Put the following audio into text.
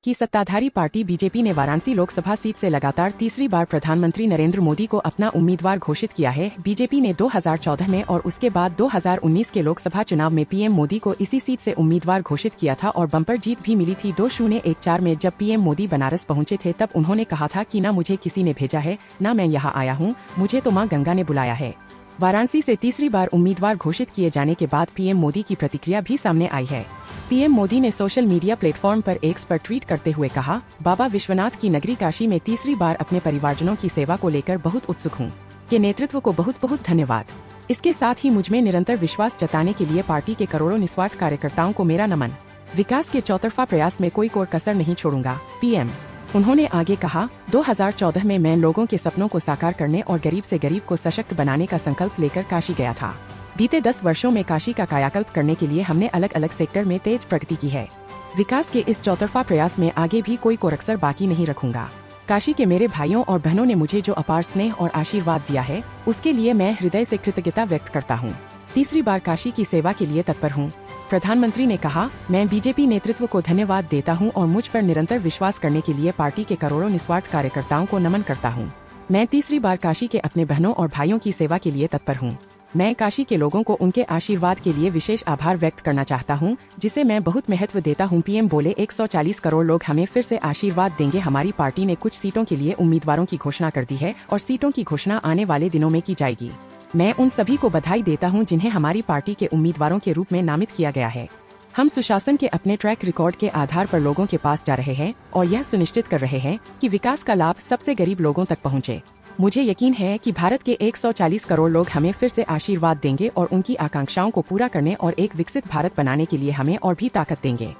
कि सत्ताधारी party BJP ने वाराणसी लोकसभा सीट से लगातार तीसरी बार प्रधानमंत्री नरेंद्र मोदी को अपना उम्मीदवार घोषित किया है। बीजेपी ने 2014 में और उसके बाद 2019 के लोकसभा चुनाव में पीएम मोदी को इसी सीट से उम्मीदवार घोषित किया था और बम्पर जीत भी मिली थी। 2014 में जब पीएम मोदी बनारस पहुंचे थे तब उन्होंने कहा था कि न मुझे किसी ने भेजा है, न मैं यहाँ आया हूँ, मुझे तो माँ गंगा ने बुलाया है। वाराणसी से तीसरी बार उम्मीदवार घोषित किए जाने के बाद पीएम मोदी की प्रतिक्रिया भी सामने आई है। पीएम मोदी ने सोशल मीडिया प्लेटफॉर्म पर एक्स पर ट्वीट करते हुए कहा, बाबा विश्वनाथ की नगरी काशी में तीसरी बार अपने परिवारजनों की सेवा को लेकर बहुत उत्सुक हूँ। के नेतृत्व को बहुत बहुत धन्यवाद। इसके साथ ही मुझमें निरंतर विश्वास जताने के लिए पार्टी के करोड़ों निस्वार्थ कार्यकर्ताओं को मेरा नमन। विकास के चौतरफा प्रयास में कोई कसर नहीं छोड़ूंगा। पीएम उन्होंने आगे कहा, 2014 में मैं लोगों के सपनों को साकार करने और गरीब से गरीब को सशक्त बनाने का संकल्प लेकर काशी गया था। बीते 10 वर्षों में काशी का कायाकल्प करने के लिए हमने अलग अलग सेक्टर में तेज प्रगति की है। विकास के इस चौतरफा प्रयास में आगे भी कोई कसर बाकी नहीं रखूंगा। काशी के मेरे भाइयों और बहनों ने मुझे जो अपार स्नेह और आशीर्वाद दिया है उसके लिए मैं हृदय से कृतज्ञता व्यक्त करता हूँ। तीसरी बार काशी की सेवा के लिए तत्पर हूँ। प्रधानमंत्री ने कहा, मैं बीजेपी नेतृत्व को धन्यवाद देता हूं और मुझ पर निरंतर विश्वास करने के लिए पार्टी के करोड़ों निस्वार्थ कार्यकर्ताओं को नमन करता हूं। मैं तीसरी बार काशी के अपने बहनों और भाइयों की सेवा के लिए तत्पर हूं। मैं काशी के लोगों को उनके आशीर्वाद के लिए विशेष आभार व्यक्त करना चाहता हूं, जिसे मैं बहुत महत्व देता हूं। पीएम बोले, 140 करोड़ लोग हमें फिर से आशीर्वाद देंगे। हमारी पार्टी ने कुछ सीटों के लिए उम्मीदवारों की घोषणा कर दी है और सीटों की घोषणा आने वाले दिनों में की जाएगी। मैं उन सभी को बधाई देता हूं जिन्हें हमारी पार्टी के उम्मीदवारों के रूप में नामित किया गया है। हम सुशासन के अपने ट्रैक रिकॉर्ड के आधार पर लोगों के पास जा रहे हैं और यह सुनिश्चित कर रहे हैं कि विकास का लाभ सबसे गरीब लोगों तक पहुंचे। मुझे यकीन है कि भारत के 140 करोड़ लोग हमें फिर से आशीर्वाद देंगे और उनकी आकांक्षाओं को पूरा करने और एक विकसित भारत बनाने के लिए हमें और भी ताकत देंगे।